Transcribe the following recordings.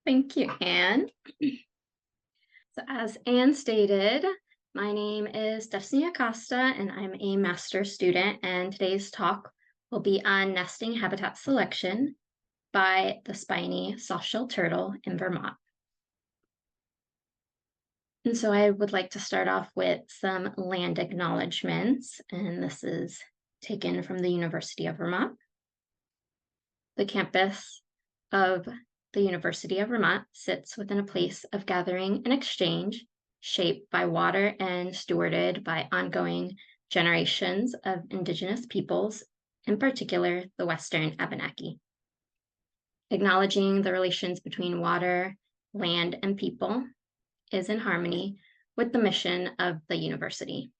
Thank you, Anne. So as Anne stated, my name is Destiny Acosta, and I'm a master's student, and today's talk will be on nesting habitat selection by the spiny softshell turtle in Vermont. And so I would like to start off with some land acknowledgements, and this is taken from the University of Vermont. The campus of the University of Vermont sits within a place of gathering and exchange, shaped by water and stewarded by ongoing generations of Indigenous peoples, in particular the Western Abenaki. Acknowledging the relations between water, land, and people is in harmony with the mission of the university.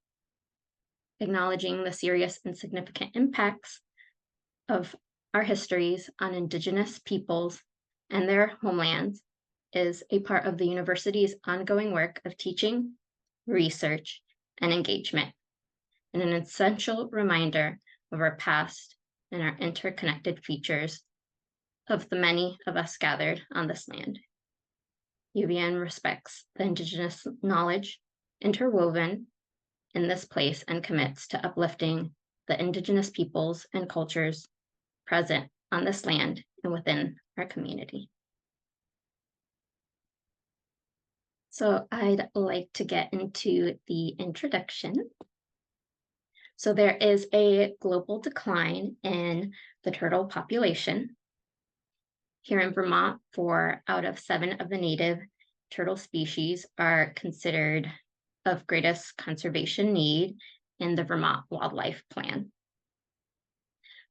Acknowledging the serious and significant impacts of our histories on Indigenous peoples and their homelands is a part of the university's ongoing work of teaching, research, and engagement, and an essential reminder of our past and our interconnected features of the many of us gathered on this land. UVN respects the Indigenous knowledge interwoven in this place and commits to uplifting the Indigenous peoples and cultures present on this land and within our community. So I'd like to get into the introduction. So there is a global decline in the turtle population. Here in Vermont, 4 out of 7 of the native turtle species are considered of greatest conservation need in the Vermont Wildlife Plan.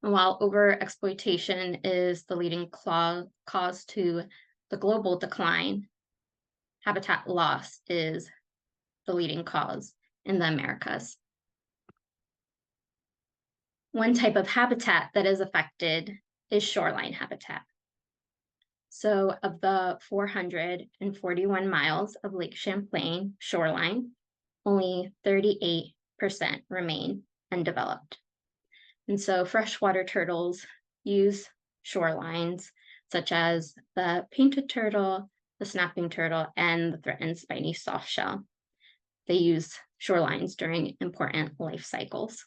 And while overexploitation is the leading cause to the global decline, habitat loss is the leading cause in the Americas. One type of habitat that is affected is shoreline habitat. So of the 441 miles of Lake Champlain shoreline, only 38% remain undeveloped. And so freshwater turtles use shorelines such as the painted turtle, the snapping turtle, and the threatened spiny softshell. They use shorelines during important life cycles.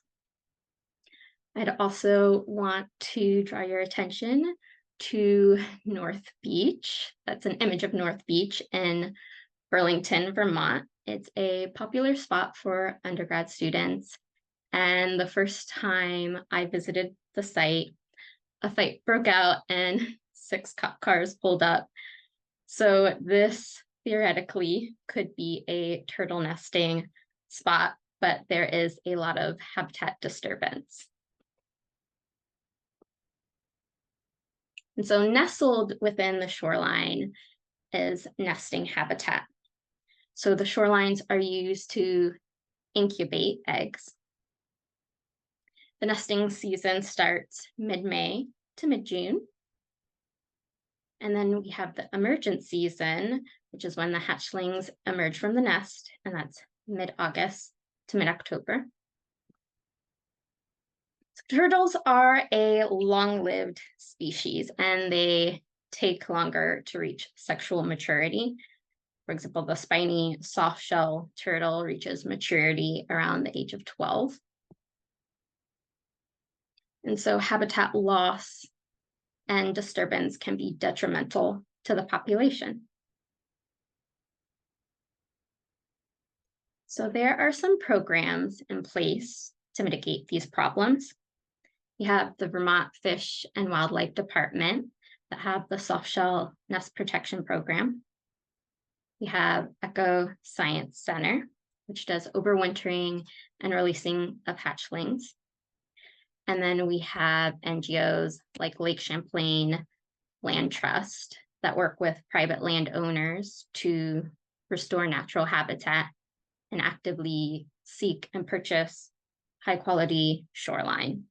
I'd also want to draw your attention to North Beach. That's an image of North Beach in Burlington, Vermont. It's a popular spot for undergrad students. And the first time I visited the site, a fight broke out and 6 cop cars pulled up. So this theoretically could be a turtle nesting spot, but there is a lot of habitat disturbance. And so nestled within the shoreline is nesting habitat. So the shorelines are used to incubate eggs. The nesting season starts mid-May to mid-June. And then we have the emergence season, which is when the hatchlings emerge from the nest, and that's mid-August to mid-October. So turtles are a long-lived species, and they take longer to reach sexual maturity. For example, the spiny softshell turtle reaches maturity around the age of 12. And so habitat loss and disturbance can be detrimental to the population. So there are some programs in place to mitigate these problems. We have the Vermont Fish and Wildlife Department that have the Softshell Nest Protection Program. We have Eco Science Center, which does overwintering and releasing of hatchlings. And then we have NGOs like Lake Champlain Land Trust that work with private landowners to restore natural habitat and actively seek and purchase high quality shoreline.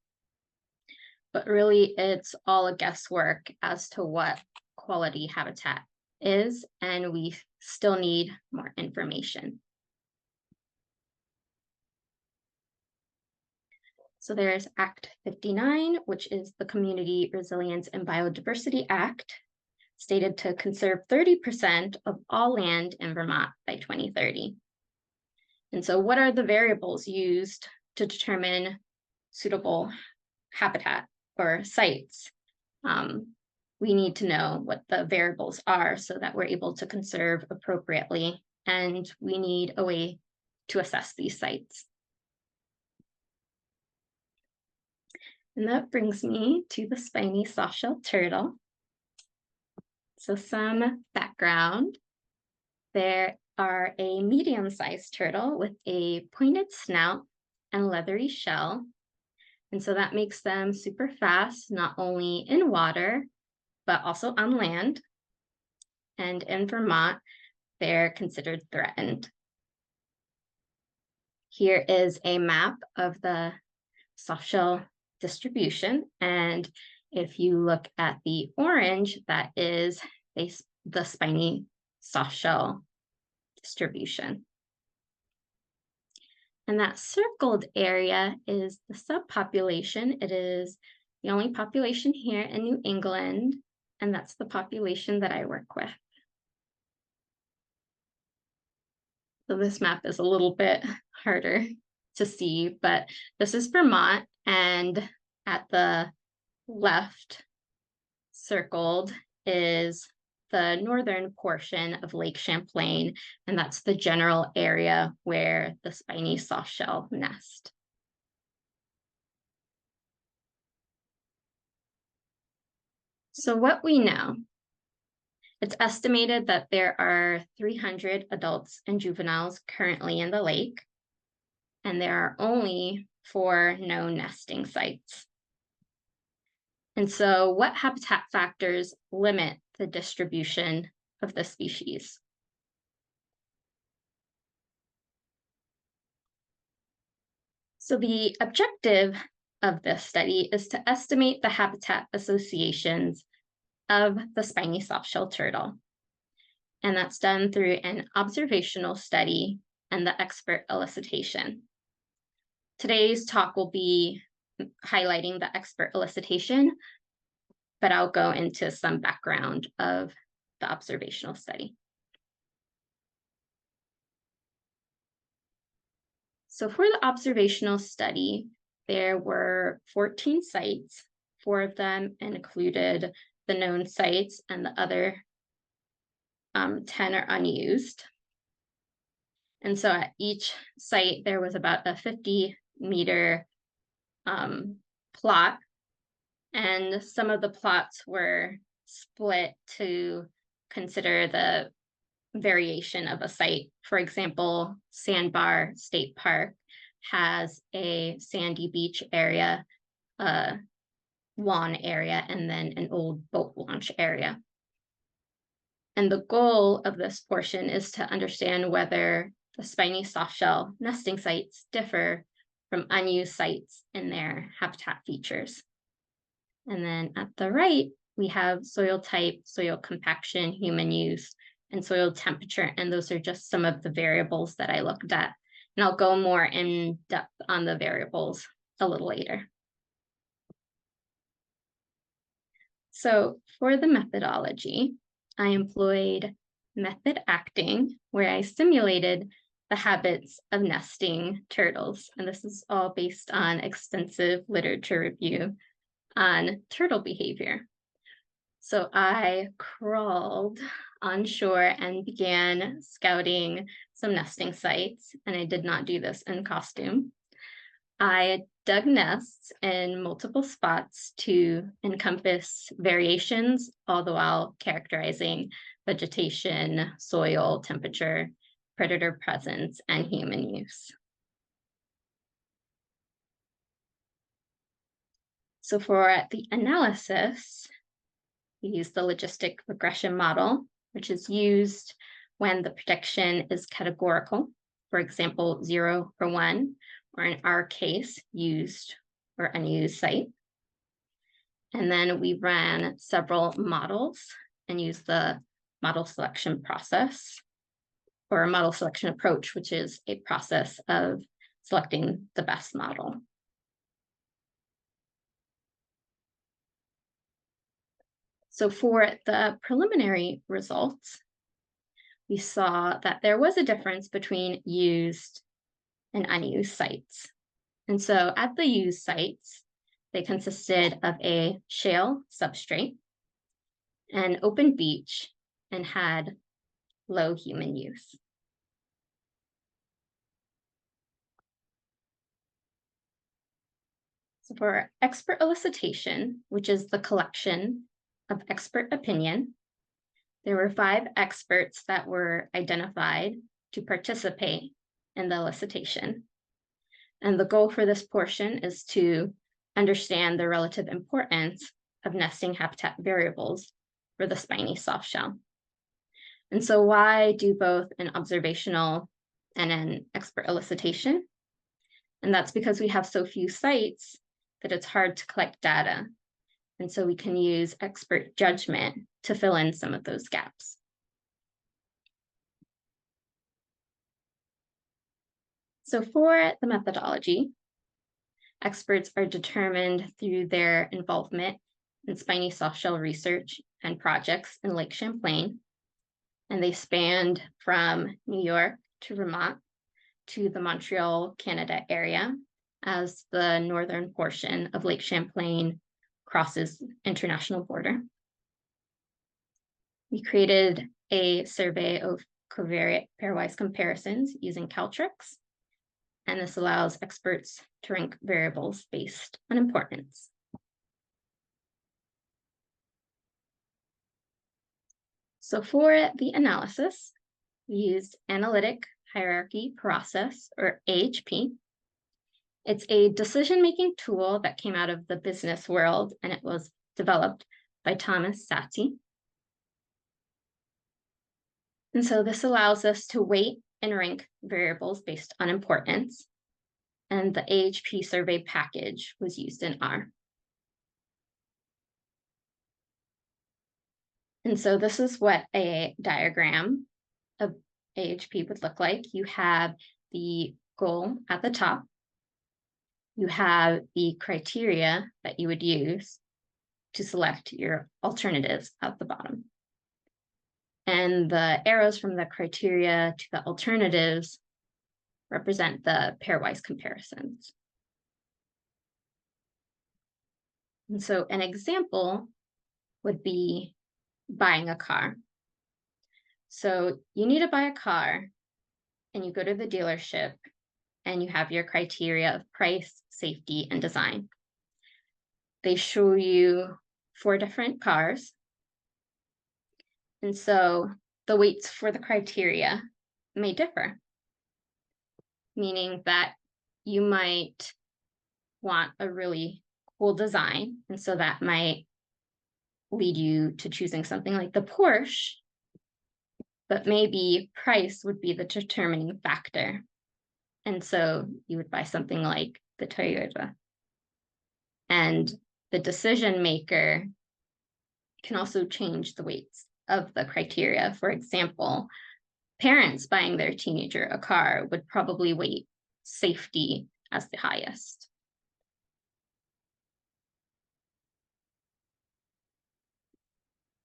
But really, it's all a guesswork as to what quality habitat is, and we still need more information. So there's Act 59, which is the Community Resilience and Biodiversity Act, stated to conserve 30% of all land in Vermont by 2030. And so what are the variables used to determine suitable habitat or sites? We need to know what the variables are so that we're able to conserve appropriately, and we need a way to assess these sites. And that brings me to the spiny softshell turtle. So some background. There are a medium-sized turtle with a pointed snout and leathery shell. And so that makes them super fast, not only in water, but also on land. And in Vermont, they're considered threatened. Here is a map of the softshell distribution. And if you look at the orange, that is the spiny softshell distribution. And that circled area is the subpopulation. It is the only population here in New England, and that's the population that I work with. So this map is a little bit harder to see, but this is Vermont, and at the left circled is the northern portion of Lake Champlain, and that's the general area where the spiny softshell nest. So what we know, it's estimated that there are 300 adults and juveniles currently in the lake, and there are only 4 known nesting sites. And so what habitat factors limit the distribution of the species? So the objective of this study is to estimate the habitat associations of the spiny softshell turtle. And that's done through an observational study and the expert elicitation. Today's talk will be highlighting the expert elicitation, but I'll go into some background of the observational study. So for the observational study, there were 14 sites. 4 of them included the known sites, and the other 10 are unused. And so at each site, there was about a 50-meter plot, and some of the plots were split to consider the variation of a site. For example, Sandbar State Park has a sandy beach area, a lawn area, and then an old boat launch area. And the goal of this portion is to understand whether the spiny softshell nesting sites differ from unused sites in their habitat features. And then at the right, we have soil type, soil compaction, human use, and soil temperature. And those are just some of the variables that I looked at. And I'll go more in depth on the variables a little later. So for the methodology, I employed method acting, where I simulated the habits of nesting turtles. And this is all based on extensive literature review on turtle behavior. So I crawled on shore and began scouting some nesting sites, and I did not do this in costume. I dug nests in multiple spots to encompass variations, all the while characterizing vegetation, soil, temperature, predator presence, and human use. So for the analysis, we use the logistic regression model, which is used when the prediction is categorical, for example, 0 or 1, or in our case, used or unused site. And then we ran several models and used the model selection process, or a model selection approach, which is a process of selecting the best model. So for the preliminary results, we saw that there was a difference between used and unused sites. And so at the used sites, they consisted of a shale substrate, an open beach, and had low human use. So for expert elicitation, which is the collection of expert opinion, there were 5 experts that were identified to participate in the elicitation. And the goal for this portion is to understand the relative importance of nesting habitat variables for the spiny softshell. And so why do both an observational and an expert elicitation? And that's because we have so few sites that it's hard to collect data. And so we can use expert judgment to fill in some of those gaps. So for the methodology, experts are determined through their involvement in spiny softshell research and projects in Lake Champlain. And they spanned from New York to Vermont to the Montreal, Canada area, as the northern portion of Lake Champlain crosses international border. We created a survey of covariate pairwise comparisons using Caltrix, and this allows experts to rank variables based on importance. So for the analysis, we used analytic hierarchy process, or AHP. It's a decision-making tool that came out of the business world, and it was developed by Thomas Satie. And so this allows us to weight and rank variables based on importance. And the AHP survey package was used in R. And so this is what a diagram of AHP would look like. You have the goal at the top. You have the criteria that you would use to select your alternatives at the bottom. And the arrows from the criteria to the alternatives represent the pairwise comparisons. And so an example would be buying a car. So you need to buy a car, and you go to the dealership, and you have your criteria of price, safety, and design. They show you 4 different cars. And so the weights for the criteria may differ, meaning that you might want a really cool design. And so that might lead you to choosing something like the Porsche, but maybe price would be the determining factor. And so you would buy something like the Toyota. And the decision maker can also change the weights of the criteria. For example, parents buying their teenager a car would probably weight safety as the highest.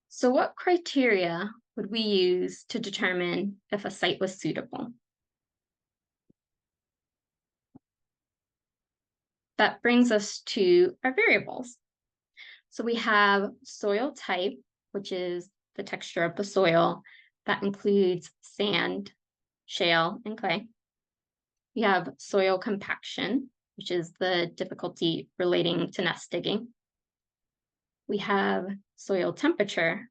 So what criteria would we use to determine if a site was suitable? That brings us to our variables. So we have soil type, which is the texture of the soil. That includes sand, shale, and clay. We have soil compaction, which is the difficulty relating to nest digging. We have soil temperature,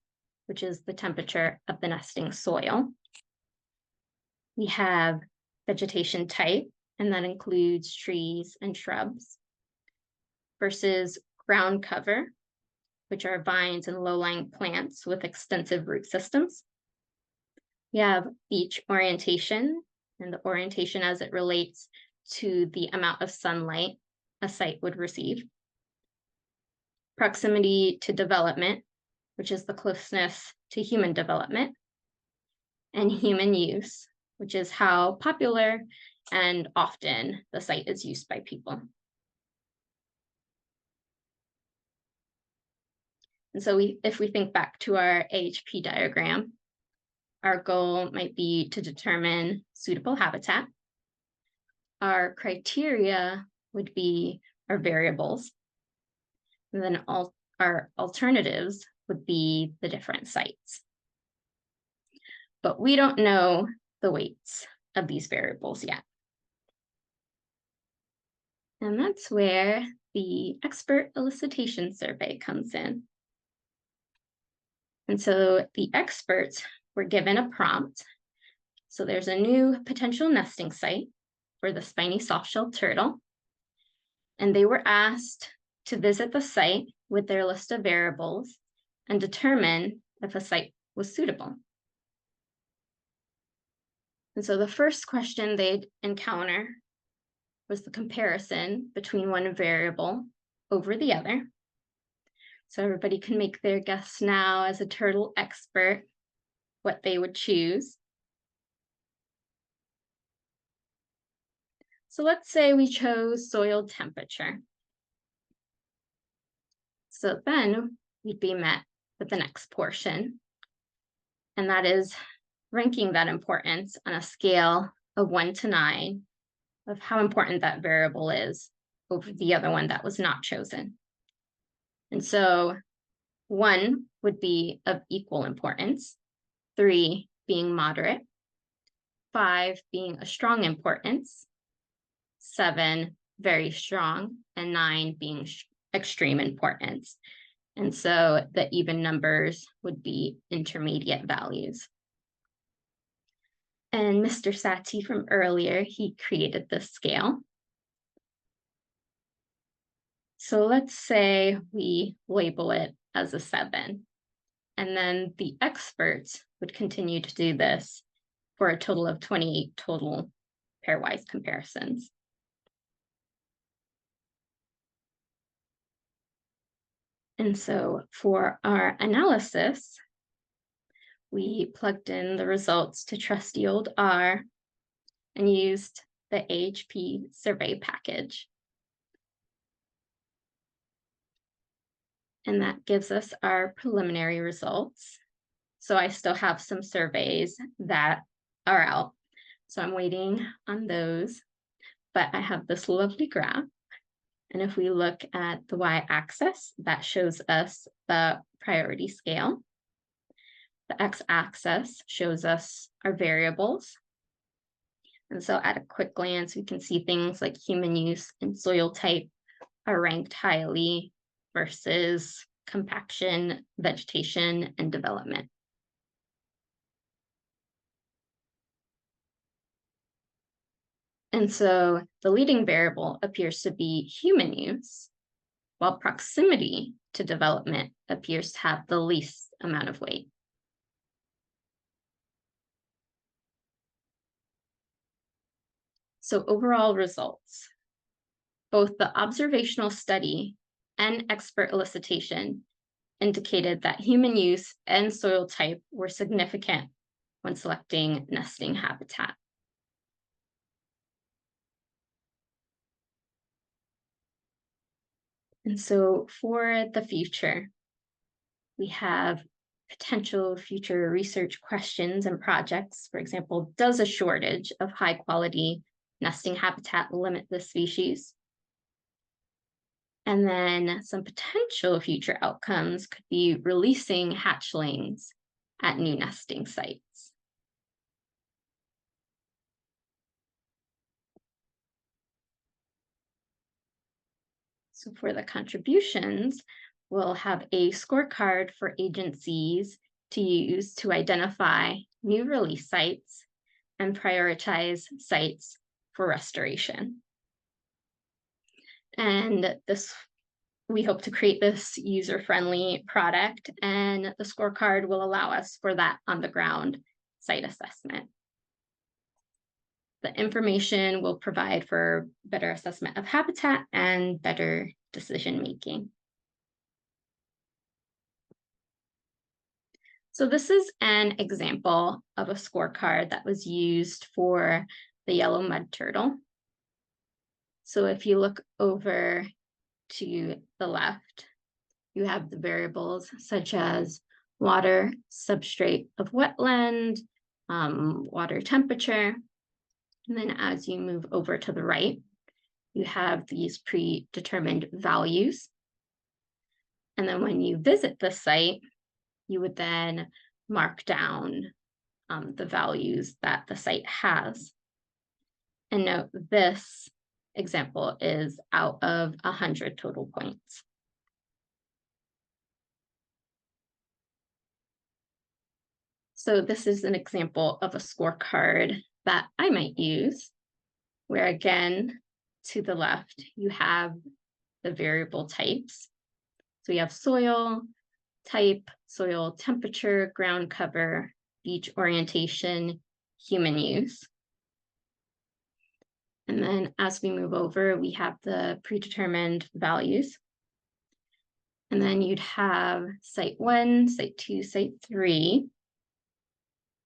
which is the temperature of the nesting soil. We have vegetation type, and that includes trees and shrubs, versus ground cover, which are vines and low-lying plants with extensive root systems. We have beach orientation, and the orientation as it relates to the amount of sunlight a site would receive. Proximity to development, which is the closeness to human development. And human use, which is how popular and often the site is used by people. And so if we think back to our AHP diagram, our goal might be to determine suitable habitat. Our criteria would be our variables. And then our alternatives would be the different sites. But we don't know the weights of these variables yet. And that's where the expert elicitation survey comes in. And so the experts were given a prompt. So there's a new potential nesting site for the spiny softshell turtle. And they were asked to visit the site with their list of variables and determine if a site was suitable. And so the first question they'd encounter was the comparison between one variable over the other. So everybody can make their guess now as a turtle expert what they would choose. So let's say we chose soil temperature. So then we'd be met with the next portion, and that is ranking that importance on a scale of 1 to 9 of how important that variable is over the other one that was not chosen. And so 1 would be of equal importance, 3 being moderate, 5 being a strong importance, 7 very strong, and 9 being extreme importance. And so the even numbers would be intermediate values. And Mr. Satie from earlier, he created this scale. So let's say we label it as a 7. And then the experts would continue to do this for a total of 28 total pairwise comparisons. And so for our analysis, we plugged in the results to trusty old R and used the AHP survey package. And that gives us our preliminary results. So I still have some surveys that are out. So I'm waiting on those, but I have this lovely graph. And if we look at the y-axis, that shows us the priority scale. The x-axis shows us our variables. And so at a quick glance, we can see things like human use and soil type are ranked highly versus compaction, vegetation, and development. And so the leading variable appears to be human use, while proximity to development appears to have the least amount of weight. So overall results, both the observational study and expert elicitation indicated that human use and soil type were significant when selecting nesting habitat. And so for the future, we have potential future research questions and projects. For example, does a shortage of high quality nesting habitat limit the species? And then some potential future outcomes could be releasing hatchlings at new nesting sites. So for the contributions, we'll have a scorecard for agencies to use to identify new release sites and prioritize sites for restoration. And we hope to create this user-friendly product, and the scorecard will allow us for that on-the-ground site assessment. The information will provide for better assessment of habitat and better decision-making. So this is an example of a scorecard that was used for the yellow mud turtle. So if you look over to the left, you have the variables such as water, substrate of wetland, water temperature. And then as you move over to the right, you have these predetermined values. And then when you visit the site, you would then mark down the values that the site has. And note this example is out of 100 total points. So this is an example of a scorecard that I might use, where again, to the left, you have the variable types. So we have soil type, soil temperature, ground cover, beach orientation, human use. And then as we move over, we have the predetermined values. And then you'd have site 1, site 2, site 3.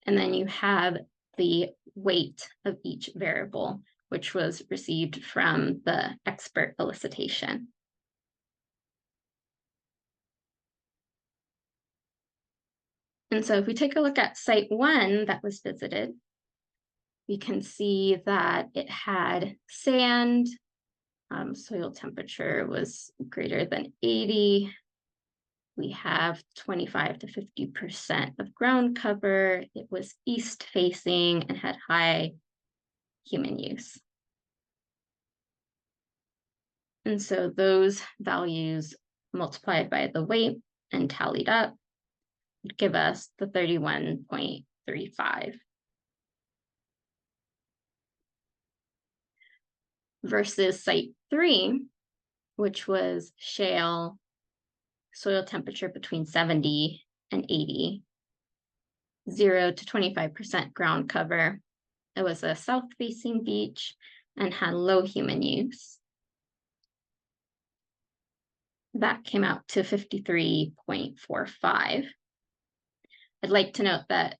And then you have the weight of each variable, which was received from the expert elicitation. And so if we take a look at site 1 that was visited, we can see that it had sand, soil temperature was greater than 80. We have 25 to 50% of ground cover. It was east facing and had high human use. And so those values multiplied by the weight and tallied up would give us the 31.35. Versus site 3, which was shale, soil temperature between 70 and 80, 0 to 25% ground cover. It was a south-facing beach and had low human use. That came out to 53.45. I'd like to note that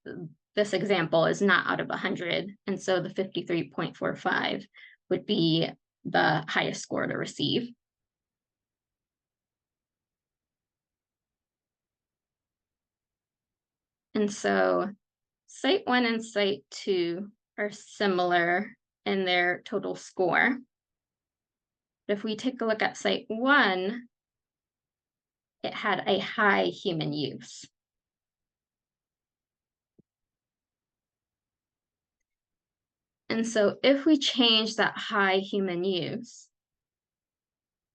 this example is not out of 100, and so the 53.45 would be the highest score to receive. And so site 1 and site 2 are similar in their total score. But if we take a look at site 1, it had a high human use. And so if we change that high human use,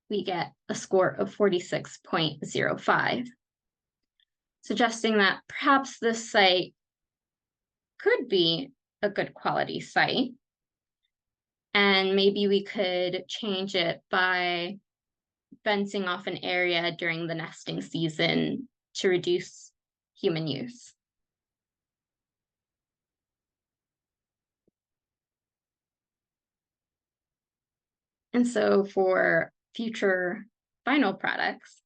we get a score of 46.05, suggesting that perhaps this site could be a good quality site. And maybe we could change it by fencing off an area during the nesting season to reduce human use. And so for future final products,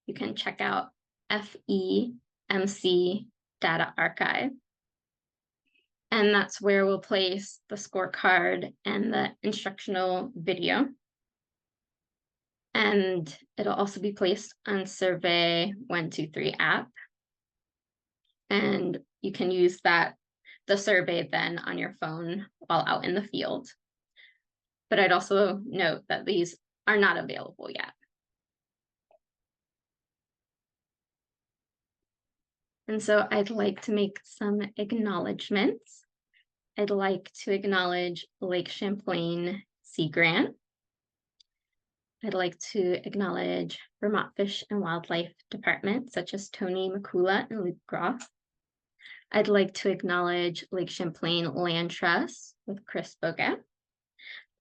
you can check out FEMC Data Archive. And that's where we'll place the scorecard and the instructional video. And it'll also be placed on Survey 123 app. And you can use the survey then on your phone while out in the field. But I'd also note that these are not available yet. And so I'd like to make some acknowledgements. I'd like to acknowledge Lake Champlain Sea Grant. I'd like to acknowledge Vermont Fish and Wildlife Department, such as Tony McCula and Luke Groff. I'd like to acknowledge Lake Champlain Land Trust with Chris Bogat.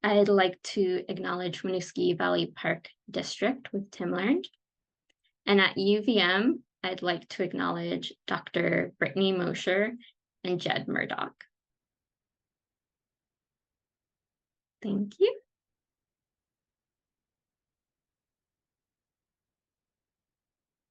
I'd like to acknowledge Winooski Valley Park District with Tim Larnge. And at UVM, I'd like to acknowledge Dr. Brittany Mosher and Jed Murdoch. Thank you.